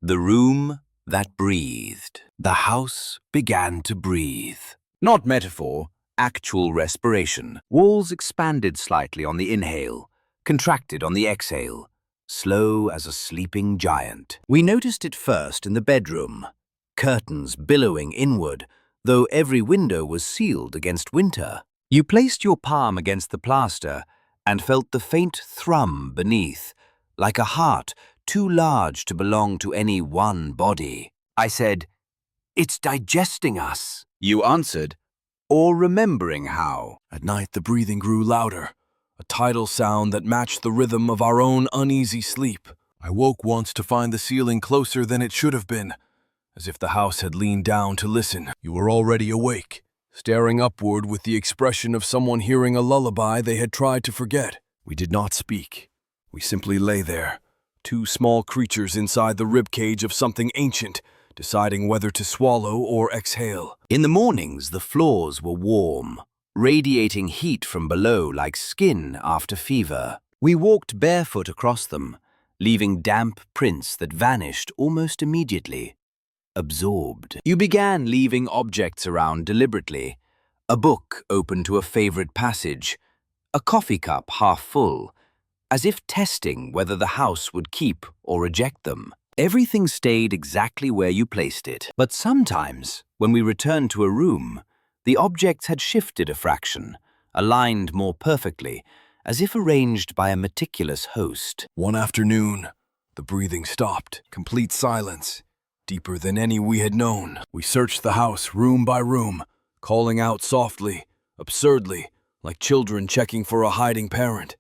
The room that breathed. The house began to breathe. Not metaphor, actual respiration. Walls expanded slightly on the inhale, contracted on the exhale, slow as a sleeping giant. We noticed it first in the bedroom, curtains billowing inward, though every window was sealed against winter. You placed your palm against the plaster and felt the faint thrum beneath, like a heart too large to belong to any one body. I said, "It's digesting us." You answered, "Or remembering how." At night, the breathing grew louder, a tidal sound that matched the rhythm of our own uneasy sleep. I woke once to find the ceiling closer than it should have been, as if the house had leaned down to listen. You were already awake, staring upward with the expression of someone hearing a lullaby they had tried to forget. We did not speak. We simply lay there, two small creatures inside the ribcage of something ancient, deciding whether to swallow or exhale. In the mornings, the floors were warm, radiating heat from below like skin after fever. We walked barefoot across them, leaving damp prints that vanished almost immediately. Absorbed. You began leaving objects around deliberately, a book open to a favorite passage, a coffee cup half full, as if testing whether the house would keep or reject them. Everything stayed exactly where you placed it. But sometimes, when we returned to a room, the objects had shifted a fraction, aligned more perfectly, as if arranged by a meticulous host. One afternoon, the breathing stopped. Complete silence, deeper than any we had known. We searched the house room by room, calling out softly, absurdly, like children checking for a hiding parent.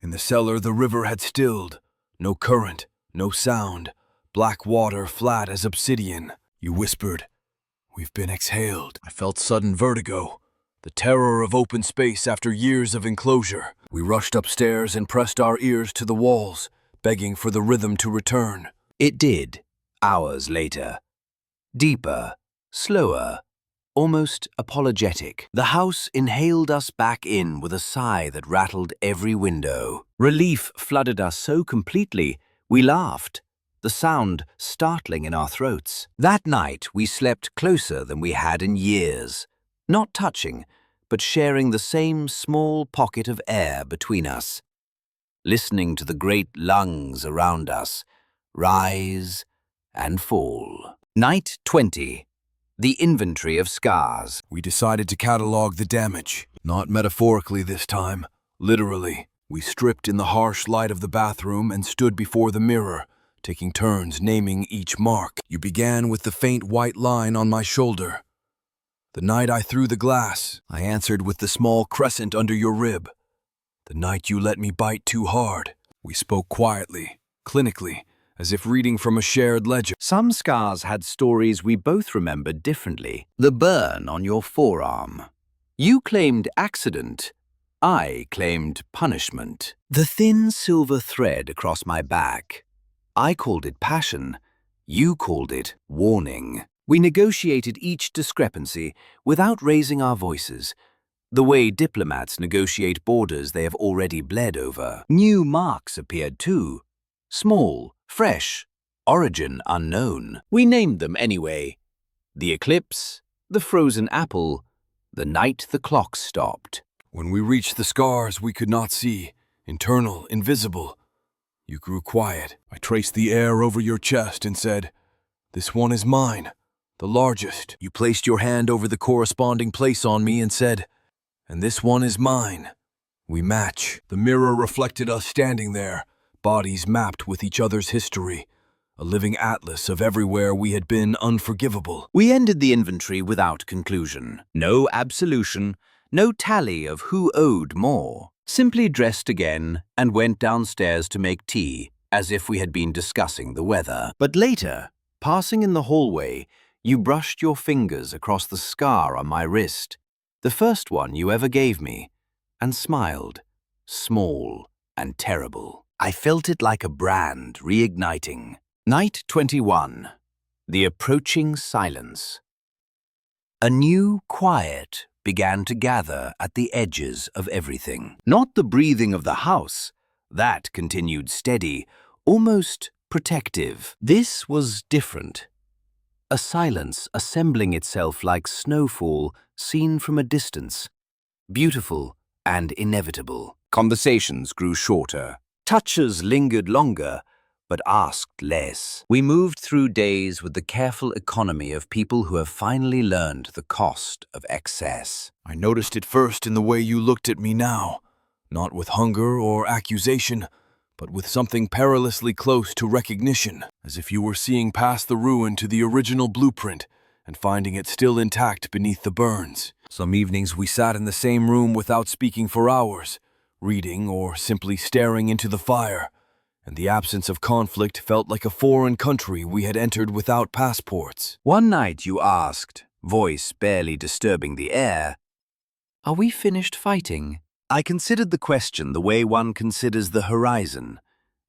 In the cellar, the river had stilled. No current, no sound. Black water flat as obsidian. You whispered, "We've been exhaled." I felt sudden vertigo, the terror of open space after years of enclosure. We rushed upstairs and pressed our ears to the walls, begging for the rhythm to return. It did, hours later. Deeper, slower, almost apologetic. The house inhaled us back in with a sigh that rattled every window. Relief flooded us so completely, we laughed, the sound startling in our throats. That night, we slept closer than we had in years, not touching, but sharing the same small pocket of air between us, listening to the great lungs around us rise and fall. Night 20. The inventory of scars. We decided to catalog the damage, not metaphorically this time, literally. We stripped in the harsh light of the bathroom and stood before the mirror, taking turns naming each mark. You began with the faint white line on my shoulder. The night I threw the glass, I answered with the small crescent under your rib. The night you let me bite too hard. We spoke quietly, clinically, as if reading from a shared ledger. Some scars had stories we both remembered differently. The burn on your forearm, You claimed accident. I claimed punishment. The thin silver thread across my back. I called it passion. You called it warning. We negotiated each discrepancy without raising our voices, the way diplomats negotiate borders they have already bled over. New marks appeared too. Small, fresh, origin unknown. We named them anyway. The eclipse, the frozen apple, the night the clock stopped. When we reached the scars we could not see, internal, invisible, you grew quiet. I traced the air over your chest and said, "This one is mine, the largest." You placed your hand over the corresponding place on me and said, "And this one is mine." We match. The mirror reflected us standing there, bodies mapped with each other's history, a living atlas of everywhere we had been unforgivable. We ended the inventory without conclusion. No absolution, no tally of who owed more. Simply dressed again and went downstairs to make tea, as if we had been discussing the weather. But later, passing in the hallway, you brushed your fingers across the scar on my wrist, the first one you ever gave me, and smiled, small and terrible. I felt it like a brand reigniting. Night 21. The approaching silence. A new quiet began to gather at the edges of everything. Not the breathing of the house. That continued steady, almost protective. This was different. A silence assembling itself like snowfall seen from a distance. Beautiful and inevitable. Conversations grew shorter. Touches lingered longer, but asked less. We moved through days with the careful economy of people who have finally learned the cost of excess. I noticed it first in the way you looked at me now, not with hunger or accusation, but with something perilously close to recognition, as if you were seeing past the ruin to the original blueprint and finding it still intact beneath the burns. Some evenings we sat in the same room without speaking for hours, reading or simply staring into the fire, and the absence of conflict felt like a foreign country we had entered without passports. One night you asked, voice barely disturbing the air, "Are we finished fighting?" I considered the question the way one considers the horizon,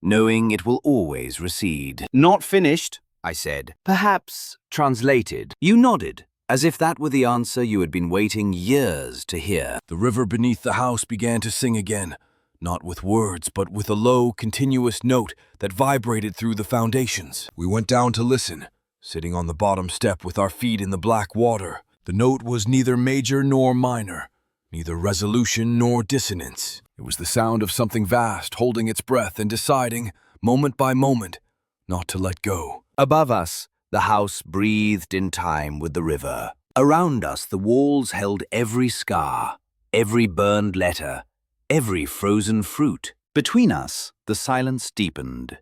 knowing it will always recede. "Not finished," I said. Perhaps translated. You nodded, as if that were the answer you had been waiting years to hear. The river beneath the house began to sing again, not with words, but with a low, continuous note that vibrated through the foundations. We went down to listen, sitting on the bottom step with our feet in the black water. The note was neither major nor minor, neither resolution nor dissonance. It was the sound of something vast holding its breath and deciding, moment by moment, not to let go. Above us, the house breathed in time with the river. Around us, the walls held every scar, every burned letter, every frozen fruit. Between us, the silence deepened.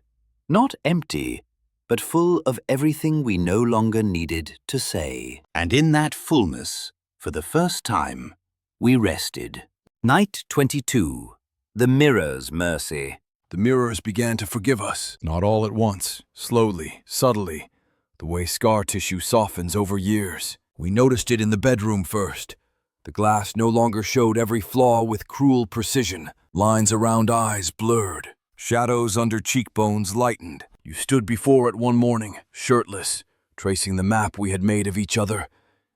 Not empty, but full of everything we no longer needed to say. And in that fullness, for the first time, we rested. Night 22. The mirror's mercy. The mirrors began to forgive us, not all at once, slowly, subtly, the way scar tissue softens over years. We noticed it in the bedroom first. The glass no longer showed every flaw with cruel precision. Lines around eyes blurred. Shadows under cheekbones lightened. You stood before it one morning, shirtless, tracing the map we had made of each other,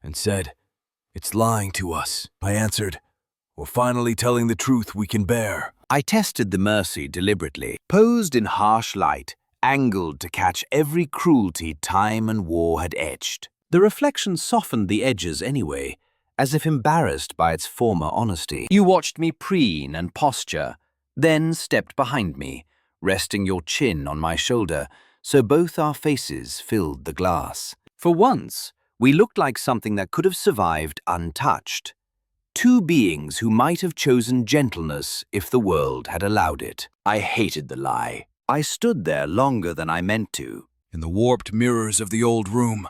and said, "It's lying to us." I answered, "We're finally telling the truth we can bear." I tested the mercy deliberately, posed in harsh light, angled to catch every cruelty time and war had etched. The reflection softened the edges anyway, as if embarrassed by its former honesty. You watched me preen and posture, then stepped behind me, resting your chin on my shoulder, so both our faces filled the glass. For once, we looked like something that could have survived untouched. Two beings who might have chosen gentleness if the world had allowed it. I hated the lie. I stood there longer than I meant to. In the warped mirrors of the old room,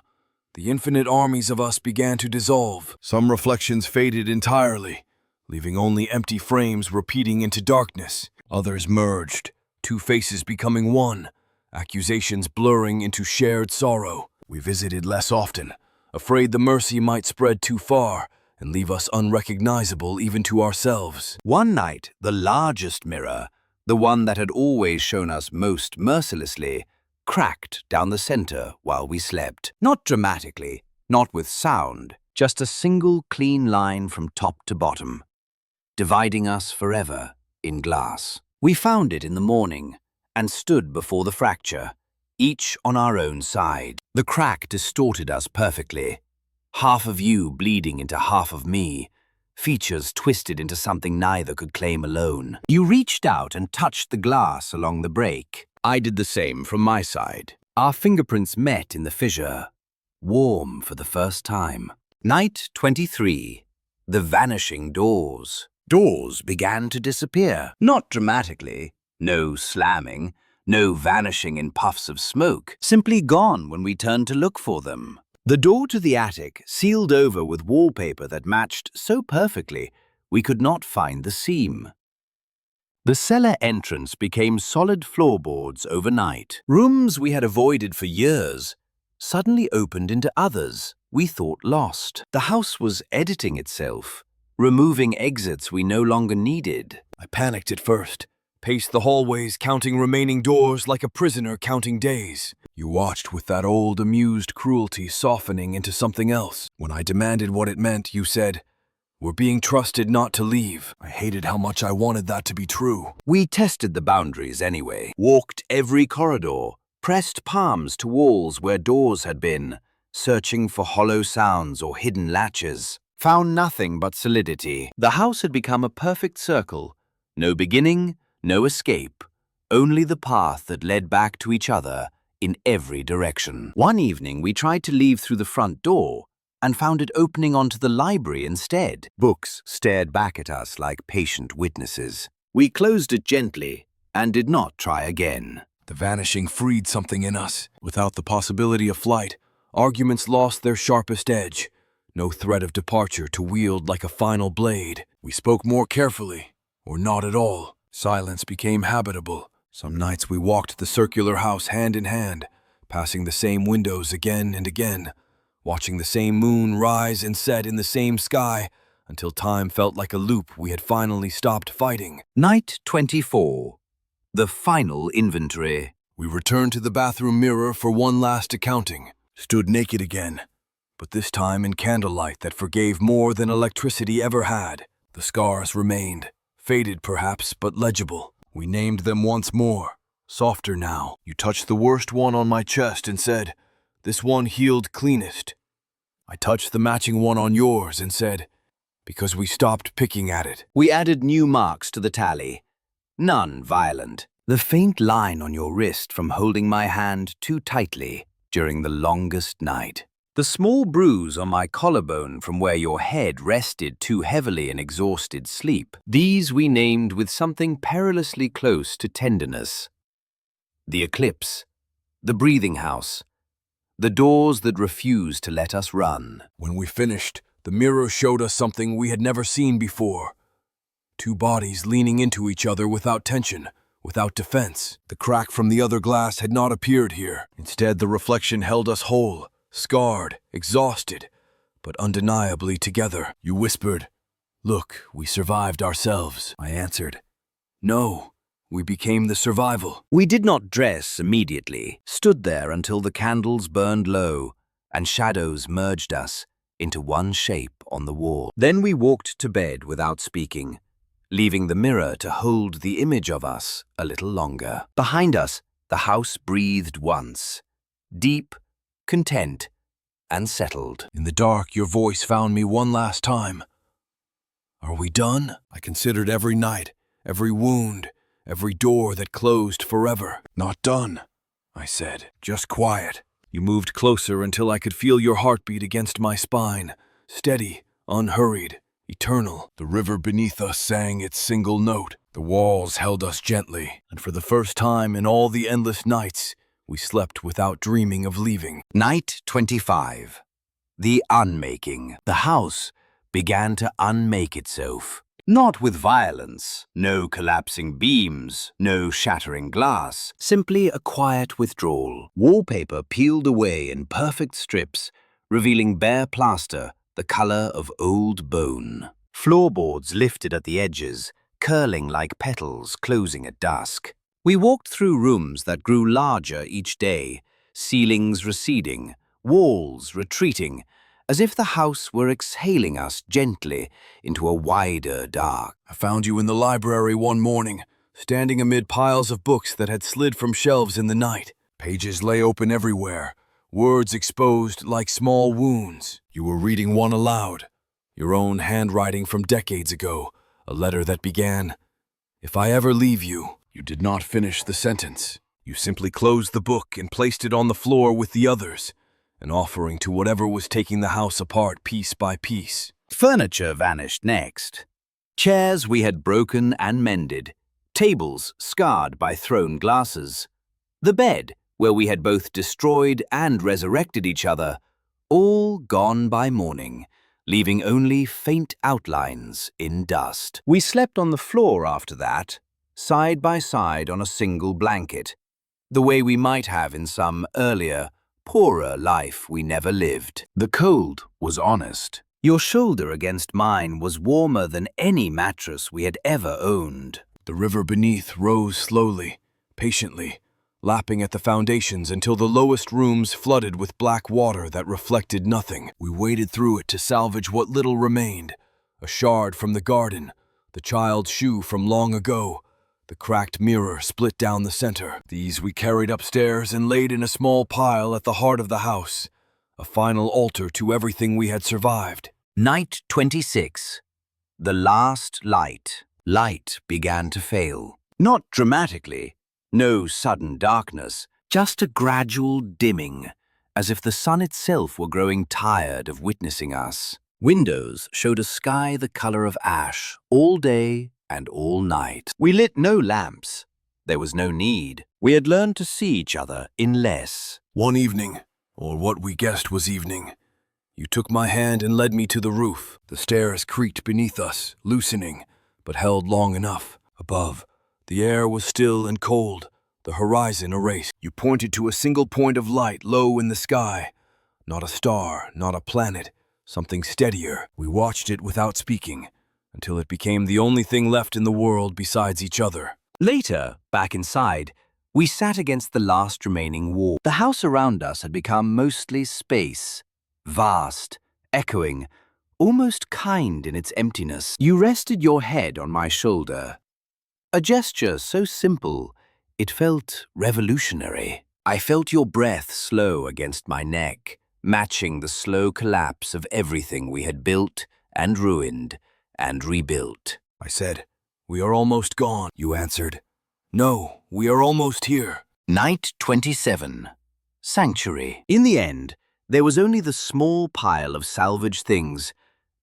the infinite armies of us began to dissolve. Some reflections faded entirely, leaving only empty frames repeating into darkness. Others merged, two faces becoming one, accusations blurring into shared sorrow. We visited less often, afraid the mercy might spread too far and leave us unrecognizable even to ourselves. One night, the largest mirror, the one that had always shown us most mercilessly, cracked down the center while we slept. Not dramatically, not with sound, just a single clean line from top to bottom, dividing us forever in glass. We found it in the morning and stood before the fracture, each on our own side. The crack distorted us perfectly, half of you bleeding into half of me, features twisted into something neither could claim alone. You reached out and touched the glass along the break. I did the same from my side. Our fingerprints met in the fissure, warm for the first time. Night 23. The vanishing doors. Doors began to disappear. Not dramatically. No slamming, no vanishing in puffs of smoke. Simply gone when we turned to look for them. The door to the attic, sealed over with wallpaper that matched so perfectly, we could not find the seam. The cellar entrance became solid floorboards overnight. Rooms we had avoided for years suddenly opened into others we thought lost. The house was editing itself, removing exits we no longer needed. I panicked at first, paced the hallways counting remaining doors like a prisoner counting days. You watched with that old amused cruelty softening into something else. When I demanded what it meant, you said, "We're being trusted not to leave." I hated how much I wanted that to be true. We tested the boundaries anyway, walked every corridor, pressed palms to walls where doors had been, searching for hollow sounds or hidden latches. Found nothing but solidity. The house had become a perfect circle. No beginning, no escape, only the path that led back to each other in every direction. One evening, we tried to leave through the front door and found it opening onto the library instead. Books stared back at us like patient witnesses. We closed it gently and did not try again. The vanishing freed something in us. Without the possibility of flight, arguments lost their sharpest edge. No threat of departure to wield like a final blade. We spoke more carefully, or not at all. Silence became habitable. Some nights we walked the circular house hand in hand, passing the same windows again and again, watching the same moon rise and set in the same sky, until time felt like a loop we had finally stopped fighting. Night 24. The final inventory. We returned to the bathroom mirror for one last accounting. Stood naked again, but this time in candlelight that forgave more than electricity ever had. The scars remained, faded perhaps, but legible. We named them once more, softer now. You touched the worst one on my chest and said, "This one healed cleanest." I touched the matching one on yours and said, "Because we stopped picking at it." We added new marks to the tally. None violent. The faint line on your wrist from holding my hand too tightly during the longest night. The small bruise on my collarbone from where your head rested too heavily in exhausted sleep. These we named with something perilously close to tenderness. The eclipse, the breathing house, the doors that refused to let us run. When we finished, the mirror showed us something we had never seen before. Two bodies leaning into each other without tension, without defense. The crack from the other glass had not appeared here. Instead, the reflection held us whole, scarred, exhausted, but undeniably together. You whispered, "Look, we survived ourselves." I answered, "No, we became the survival." We did not dress immediately, stood there until the candles burned low and shadows merged us into one shape on the wall. Then we walked to bed without speaking, leaving the mirror to hold the image of us a little longer. Behind us, the house breathed once, deep, content, and settled. In the dark, your voice found me one last time. "Are we done?" I considered every night, every wound, every door that closed forever. "Not done," I said. "Just quiet." You moved closer until I could feel your heartbeat against my spine, steady, unhurried, eternal. The river beneath us sang its single note. The walls held us gently, and for the first time in all the endless nights, we slept without dreaming of leaving. Night 25. The unmaking. The house began to unmake itself. Not with violence, no collapsing beams, no shattering glass, simply a quiet withdrawal. Wallpaper peeled away in perfect strips, revealing bare plaster the color of old bone. Floorboards lifted at the edges, curling like petals closing at dusk. We walked through rooms that grew larger each day, ceilings receding, walls retreating, as if the house were exhaling us gently into a wider dark. I found you in the library one morning, standing amid piles of books that had slid from shelves in the night. Pages lay open everywhere, words exposed like small wounds. You were reading one aloud, your own handwriting from decades ago, a letter that began, "If I ever leave you." You did not finish the sentence. You simply closed the book and placed it on the floor with the others, an offering to whatever was taking the house apart piece by piece. Furniture vanished next. Chairs we had broken and mended, tables scarred by thrown glasses, the bed where we had both destroyed and resurrected each other, all gone by morning, leaving only faint outlines in dust. We slept on the floor after that, side by side on a single blanket, the way we might have in some earlier, poorer life we never lived. The cold was honest. Your shoulder against mine was warmer than any mattress we had ever owned. The river beneath rose slowly, patiently, lapping at the foundations until the lowest rooms flooded with black water that reflected nothing. We waded through it to salvage what little remained, a shard from the garden, the child's shoe from long ago, the cracked mirror split down the center. These we carried upstairs and laid in a small pile at the heart of the house, a final altar to everything we had survived. Night 26. The last light. Light began to fail. Not dramatically, no sudden darkness, just a gradual dimming, as if the sun itself were growing tired of witnessing us. Windows showed a sky the color of ash, all day and all night. We lit no lamps. There was no need. We had learned to see each other in less. One evening, or what we guessed was evening, you took my hand and led me to the roof. The stairs creaked beneath us, loosening, but held long enough. Above, the air was still and cold, the horizon erased. You pointed to a single point of light low in the sky. Not a star, not a planet, something steadier. We watched it without speaking, until it became the only thing left in the world besides each other. Later, back inside, we sat against the last remaining wall. The house around us had become mostly space, vast, echoing, almost kind in its emptiness. You rested your head on my shoulder. A gesture so simple, it felt revolutionary. I felt your breath slow against my neck, matching the slow collapse of everything we had built and ruined and rebuilt. I said, "We are almost gone." You answered, "No, we are almost here." Night 27. Sanctuary. In the end, there was only the small pile of salvaged things,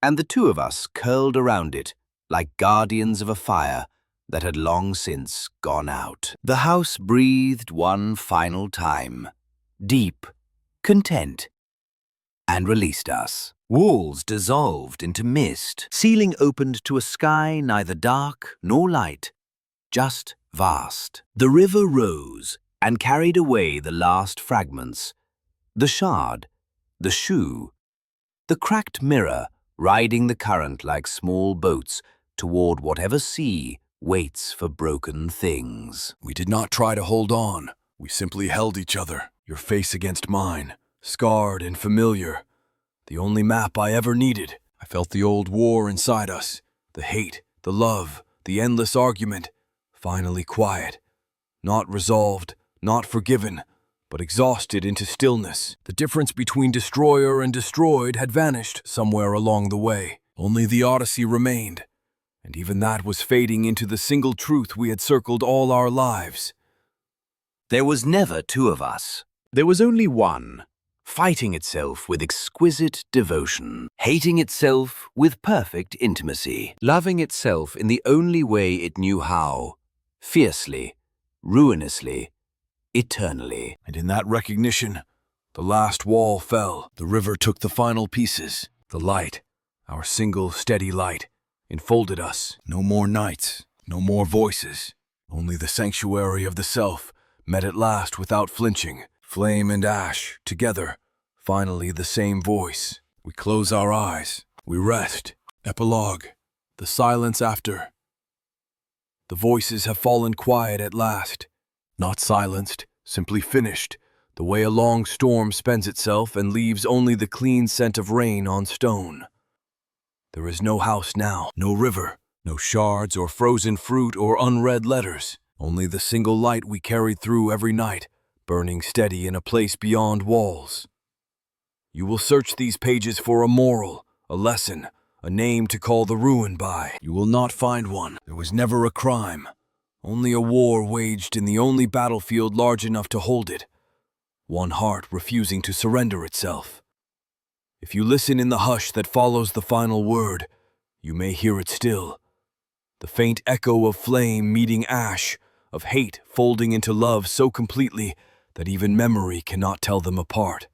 and the two of us curled around it like guardians of a fire that had long since gone out. The house breathed one final time, deep, content, and released us. Walls dissolved into mist. Ceiling opened to a sky neither dark nor light, just vast. The river rose and carried away the last fragments, the shard, the shoe, the cracked mirror riding the current like small boats toward whatever sea waits for broken things. We did not try to hold on. We simply held each other, your face against mine, scarred and familiar. The only map I ever needed. I felt the old war inside us, the hate, the love, the endless argument, finally quiet. Not resolved, not forgiven, but exhausted into stillness. The difference between destroyer and destroyed had vanished somewhere along the way. Only the Odyssey remained, and even that was fading into the single truth we had circled all our lives. There was never two of us. There was only one, fighting itself with exquisite devotion, hating itself with perfect intimacy, loving itself in the only way it knew how, fiercely, ruinously, eternally. And in that recognition, the last wall fell. The river took the final pieces. The light, our single steady light, enfolded us. No more nights, no more voices. Only the sanctuary of the self met at last without flinching. Flame and ash, together, finally the same voice. We close our eyes. We rest. Epilogue. The silence after. The voices have fallen quiet at last. Not silenced, simply finished, the way a long storm spends itself and leaves only the clean scent of rain on stone. There is no house now, no river, no shards or frozen fruit or unread letters, only the single light we carried through every night, burning steady in a place beyond walls. You will search these pages for a moral, a lesson, a name to call the ruin by. You will not find one. There was never a crime, only a war waged in the only battlefield large enough to hold it, one heart refusing to surrender itself. If you listen in the hush that follows the final word, you may hear it still. The faint echo of flame meeting ash, of hate folding into love so completely that even memory cannot tell them apart.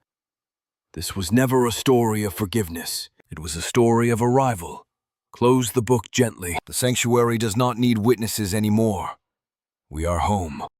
This was never a story of forgiveness. It was a story of arrival. Close the book gently. The sanctuary does not need witnesses anymore. We are home.